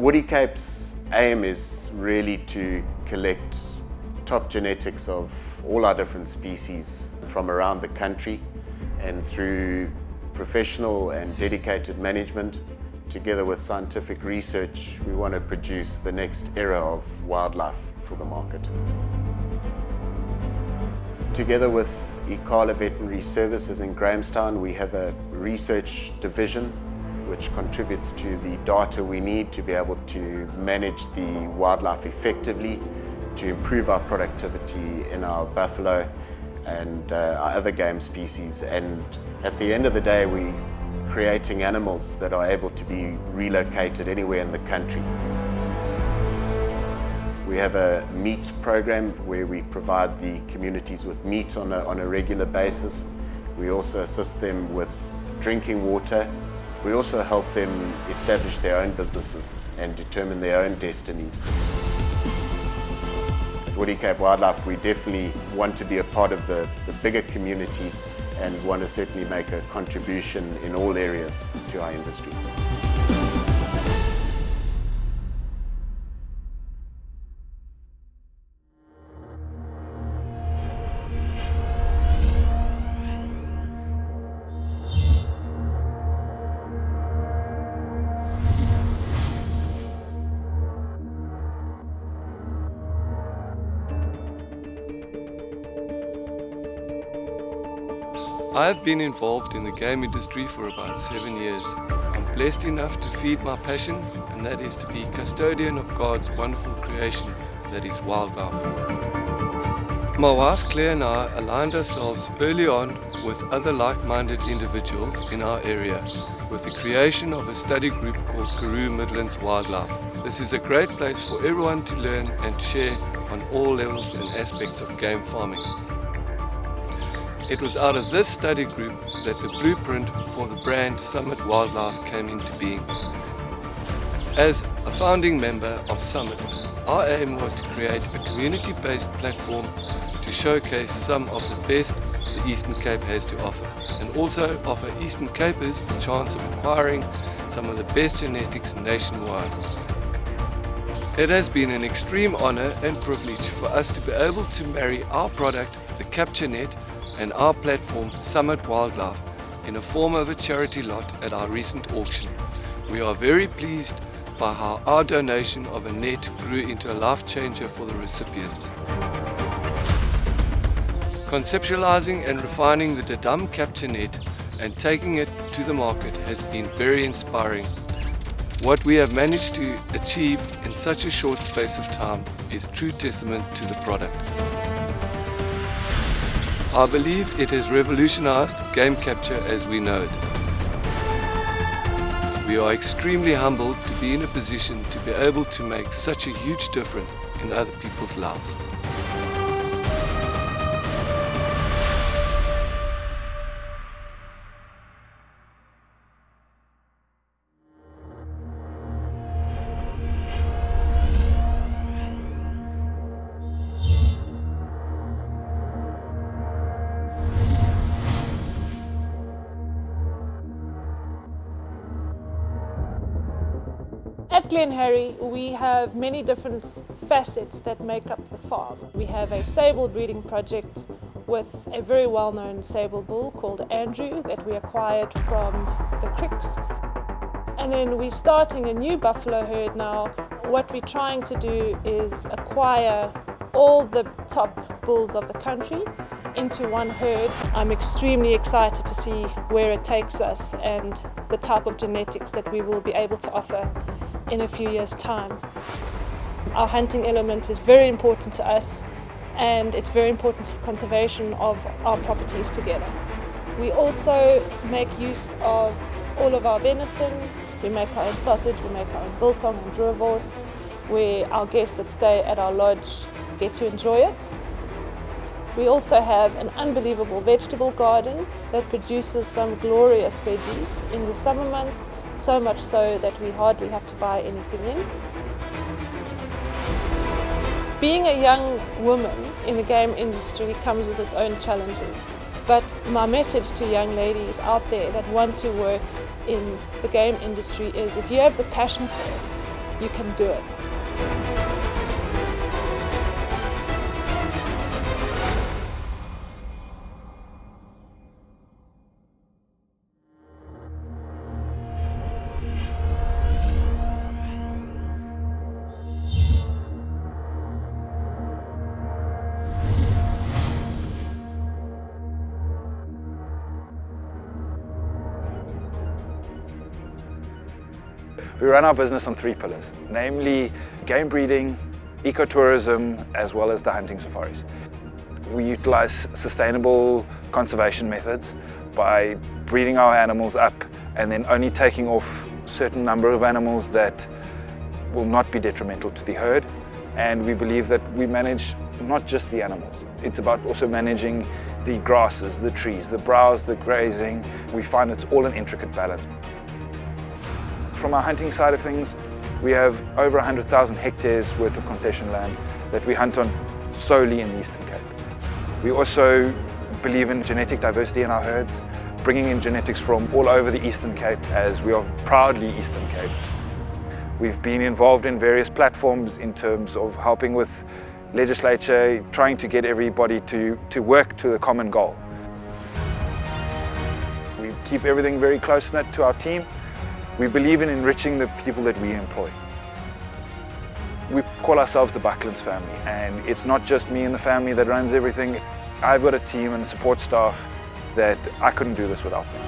Woody Cape's aim is really to collect top genetics of all our different species from around the country, and through professional and dedicated management, together with scientific research, we want to produce the next era of wildlife for the market. Together with Ikala Veterinary Services in Grahamstown, we have a research division which contributes to the data we need to be able to manage the wildlife effectively, to improve our productivity in our buffalo and our other game species. And at the end of the day, we're creating animals that are able to be relocated anywhere in the country. We have a meat program where we provide the communities with meat on a regular basis. We also assist them with drinking water. We also help them establish their own businesses and determine their own destinies. At Woody Cape Wildlife, we definitely want to be a part of the bigger community and want to certainly make a contribution in all areas to our industry. I have been involved in the game industry for about 7 years. I'm blessed enough to feed my passion, and that is to be custodian of God's wonderful creation, that is wildlife. My wife Claire and I aligned ourselves early on with other like-minded individuals in our area with the creation of a study group called Karoo Midlands Wildlife. This is a great place for everyone to learn and share on all levels and aspects of game farming. It was out of this study group that the blueprint for the brand Summit Wildlife came into being. As a founding member of Summit, our aim was to create a community-based platform to showcase some of the best the Eastern Cape has to offer, and also offer Eastern Capers the chance of acquiring some of the best genetics nationwide. It has been an extreme honor and privilege for us to be able to marry our product, the capture net, and our platform, Summit Wildlife, in a form of a charity lot at our recent auction. We are very pleased by how our donation of a net grew into a life changer for the recipients. Conceptualizing and refining the Dadam capture net and taking it to the market has been very inspiring. What we have managed to achieve in such a short space of time is true testament to the product. I believe it has revolutionized game capture as we know it. We are extremely humbled to be in a position to be able to make such a huge difference in other people's lives. At Glen Harry, we have many different facets that make up the farm. We have a sable breeding project with a very well-known sable bull called Andrew that we acquired from the Cricks. And then we're starting a new buffalo herd now. What we're trying to do is acquire all the top bulls of the country into one herd. I'm extremely excited to see where it takes us and the type of genetics that we will be able to offer in a few years' time. Our hunting element is very important to us, and it's very important to the conservation of our properties together. We also make use of all of our venison. We make our own sausage, we make our own biltong and boerewors, where our guests that stay at our lodge get to enjoy it. We also have an unbelievable vegetable garden that produces some glorious veggies in the summer months, so much so that we hardly have to buy anything in. Being a young woman in the game industry comes with its own challenges, but my message to young ladies out there that want to work in the game industry is if you have the passion for it, you can do it. We run our business on 3 pillars, namely game breeding, ecotourism, as well as the hunting safaris. We utilize sustainable conservation methods by breeding our animals up and then only taking off a certain number of animals that will not be detrimental to the herd. And we believe that we manage not just the animals. It's about also managing the grasses, the trees, the browse, the grazing. We find it's all an intricate balance. From our hunting side of things, we have over 100,000 hectares worth of concession land that we hunt on solely in the Eastern Cape. We also believe in genetic diversity in our herds, bringing in genetics from all over the Eastern Cape, as we are proudly Eastern Cape. We've been involved in various platforms in terms of helping with legislature, trying to get everybody to work to the common goal. We keep everything very close-knit to our team. We believe in enriching the people that we employ. We call ourselves the Bucklands family, and it's not just me and the family that runs everything. I've got a team and support staff that I couldn't do this without them.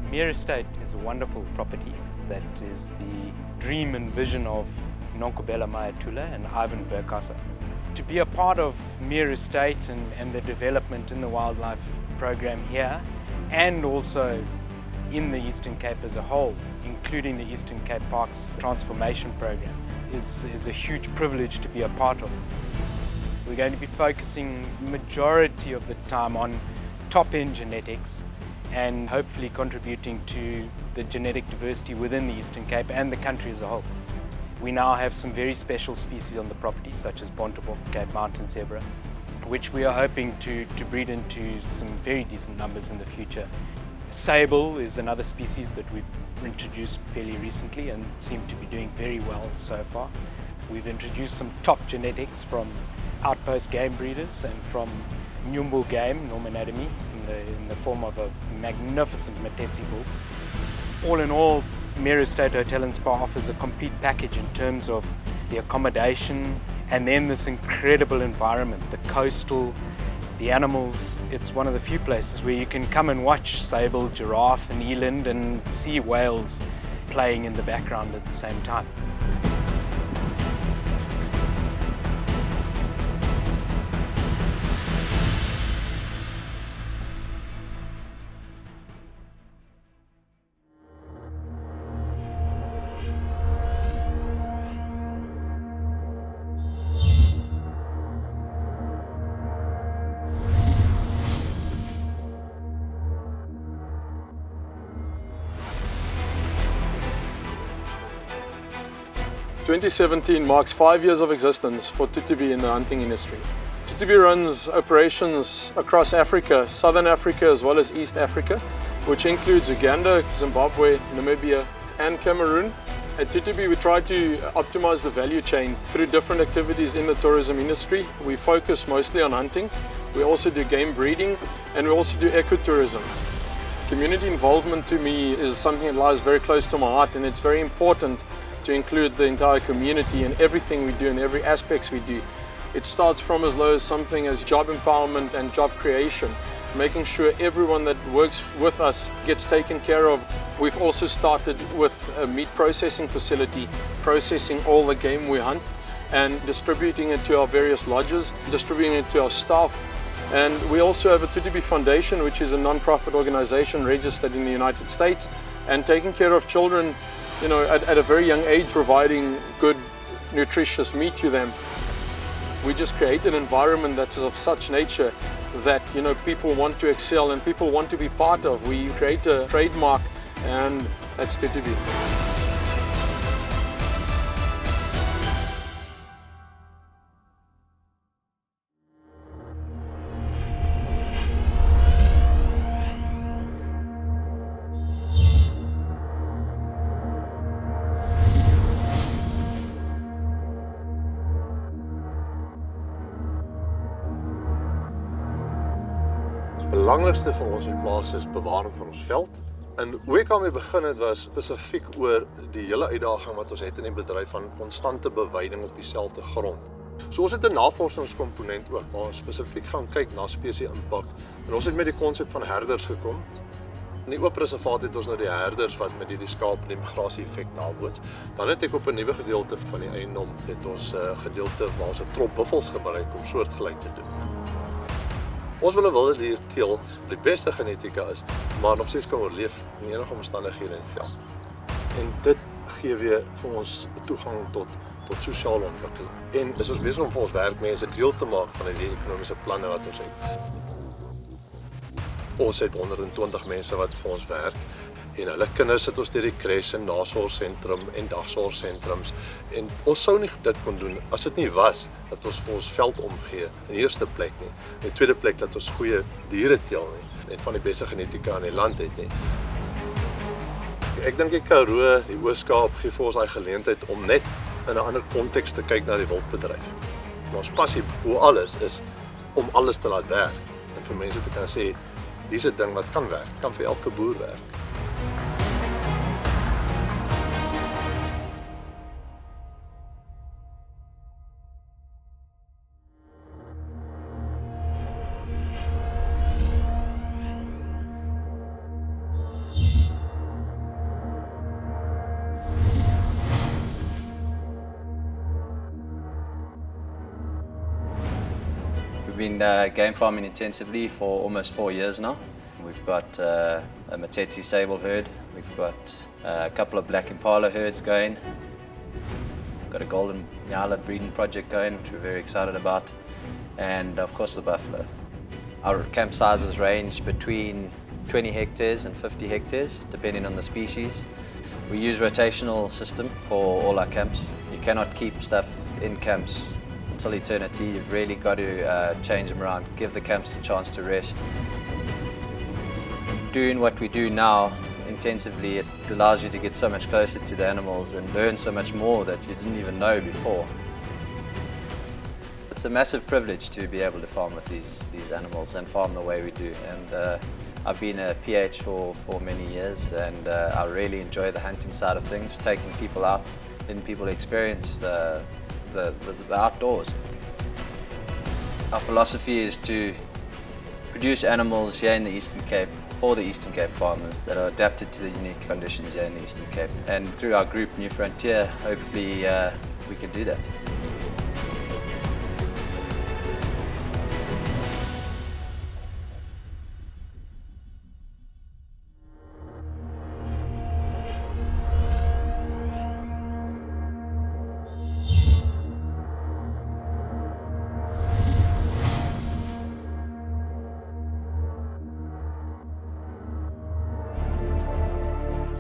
Mere Estate is a wonderful property that is the dream and vision of Nonkobela Mayatula and Ivan Berkasa. To be a part of Mere Estate and the development in the wildlife program here, and also in the Eastern Cape as a whole, including the Eastern Cape Parks Transformation Program, is a huge privilege to be a part of. We're going to be focusing majority of the time on top-end genetics and hopefully contributing to the genetic diversity within the Eastern Cape and the country as a whole. We now have some very special species on the property, such as Bontebok, Cape Mountain Zebra, which we are hoping to breed into some very decent numbers in the future. Sable is another species that we've introduced fairly recently and seem to be doing very well so far. We've introduced some top genetics from outpost game breeders and from Nyumbu game, Norman Anatomy, in the form of a magnificent Matetsi bull. All in all, Mere Estate Hotel and Spa offers a complete package in terms of the accommodation and then this incredible environment, the coastal, the animals. It's one of the few places where you can come and watch sable, giraffe and eland and see whales playing in the background at the same time. In 2017 marks 5 years of existence for Tutubi in the hunting industry. Tutubi runs operations across Africa, Southern Africa as well as East Africa, which includes Uganda, Zimbabwe, Namibia and Cameroon. At Tutubi we try to optimize the value chain through different activities in the tourism industry. We focus mostly on hunting, we also do game breeding and we also do ecotourism. Community involvement to me is something that lies very close to my heart, and it's very important to include the entire community in everything we do and every aspects we do. It starts from as low as something as job empowerment and job creation, making sure everyone that works with us gets taken care of. We've also started with a meat processing facility, processing all the game we hunt and distributing it to our various lodges, distributing it to our staff. And we also have a Tutubi Foundation, which is a non-profit organization registered in the United States and taking care of children, you know, at a very young age, providing good nutritious meat to them. We just create an environment that is of such nature that, you know, people want to excel and people want to be part of. We create a trademark, and that's TTB. Het belangrijkste vir ons in plaas is bewaring van ons veld. En hoe ek daarmee begin het was spesifiek oor die hele uitdaging wat ons het in die bedryf van konstante beweiding op dieselfde grond. So ons het 'n navorsingskomponent ook waar ons spesifiek gaan kyk na spesie impak. En ons het met die konsep van herders gekom. In die oop reservaat het ons nou die herders wat met die skaap en die migrasie effek naboots. Dan het ek op 'n nuwe gedeelte van die eiendom het ons gedeelte waar ons 'n trop buffels gebruik om soortgelyk te doen. Ons wil 'n wilde dierteel wat die beste genetika is, maar nog steeds kan oorleef in enige omstandighede in die veld. En dit gee weer vir ons toegang tot sosiale ontwikkeling. En is ons besig om vir ons werkmense deel te maak van die ekonomiese planne wat ons het. Ons het 120 mense wat vir ons werk en hulle kinders sit ons deur die crash en nasorgsentrum en dagsorgsentrums en ons sou nie dit kon doen as dit nie was dat ons vir ons veld omgee in die eerste plek nie. In die tweede plek dat ons goeie diere teel nie en van die beste genetika in die land het nie. Ek dink die Karoo, die Oos-Kaap gee vir ons daai geleentheid om net in 'n ander konteks te kyk na die wildbedryf. Maar ons passie hoe alles is om alles te laat werk en vir mense te kan sê hier's 'n ding wat kan werk, kan vir elke boer werk. We've been game farming intensively for almost 4 years now. We've got a Matsetse sable herd, we've got a couple of black impala herds going, we've got a golden Nyala breeding project going, which we're very excited about, and of course the buffalo. Our camp sizes range between 20 hectares and 50 hectares, depending on the species. We use rotational system for all our camps. You cannot keep stuff in camps until eternity. You've really got to change them around, give the camps a chance to rest. Doing what we do now intensively, it allows you to get so much closer to the animals and learn so much more that you didn't even know before. It's a massive privilege to be able to farm with these animals and farm the way we do. And I've been a PH for many years, and I really enjoy the hunting side of things, taking people out, letting people experience the outdoors. Our philosophy is to produce animals here in the Eastern Cape for the Eastern Cape farmers that are adapted to the unique conditions here in the Eastern Cape. And through our group, New Frontier, hopefully we can do that.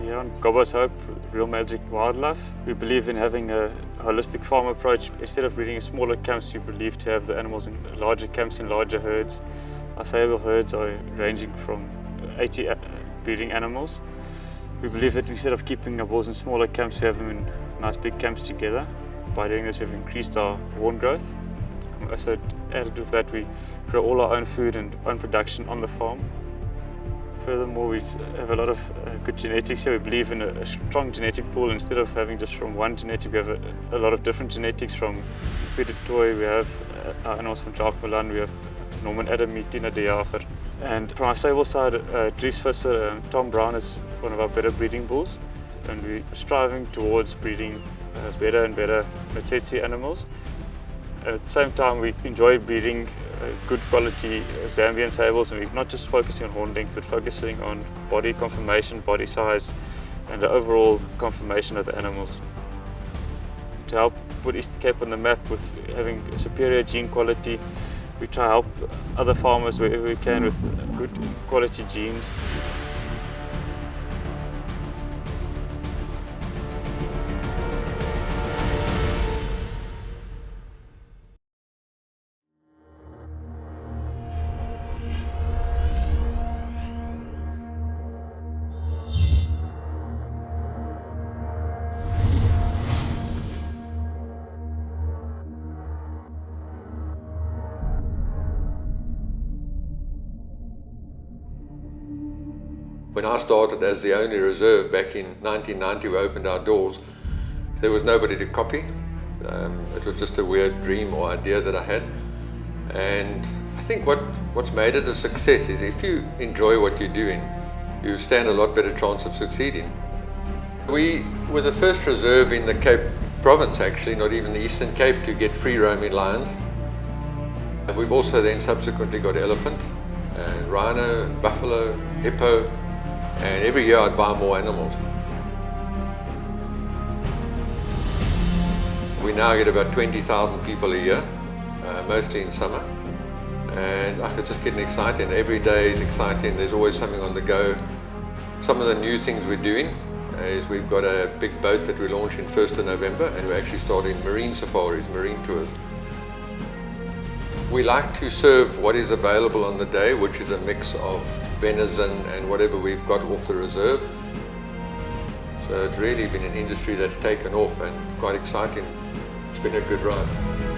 Here on Gobo's Hope, Real Magic Wildlife, we believe in having a holistic farm approach. Instead of breeding in smaller camps, we believe to have the animals in larger camps and larger herds. Our sable herds are ranging from 80 breeding animals. We believe that instead of keeping our bulls in smaller camps, we have them in nice big camps together. By doing this, we've increased our horn growth. Also added with that, we grow all our own food and own production on the farm. Furthermore, we have a lot of good genetics here. We believe in a strong genetic pool. Instead of having just from one genetic, we have a lot of different genetics from Peter Toy, we have our animals from Jacques Milan, we have Norman Adam, Tina De Jager. And from our sable side, Dries Visser and Tom Brown is one of our better breeding bulls. And we're striving towards breeding better and better Matsetse animals. And at the same time, we enjoy breeding good quality Zambian sables, and we're not just focusing on horn length, but focusing on body conformation, body size, and the overall conformation of the animals. To help put Eastern Cape on the map with having superior gene quality. We try to help other farmers wherever we can with good quality genes. When I started as the only reserve back in 1990, we opened our doors, there was nobody to copy. It was just a weird dream or idea that I had. And I think what's made it a success is if you enjoy what you're doing, you stand a lot better chance of succeeding. We were the first reserve in the Cape Province, actually, not even the Eastern Cape, to get free roaming lions. And we've also then subsequently got elephant, and rhino, and buffalo, hippo, and every year I'd buy more animals. We now get about 20,000 people a year, mostly in summer. And it's just getting exciting. Every day is exciting. There's always something on the go. Some of the new things we're doing is we've got a big boat that we launch in 1st of November, and we're actually starting marine safaris, marine tours. We like to serve what is available on the day, which is a mix of venison and whatever we've got off the reserve. So it's really been an industry that's taken off and quite exciting. It's been a good ride.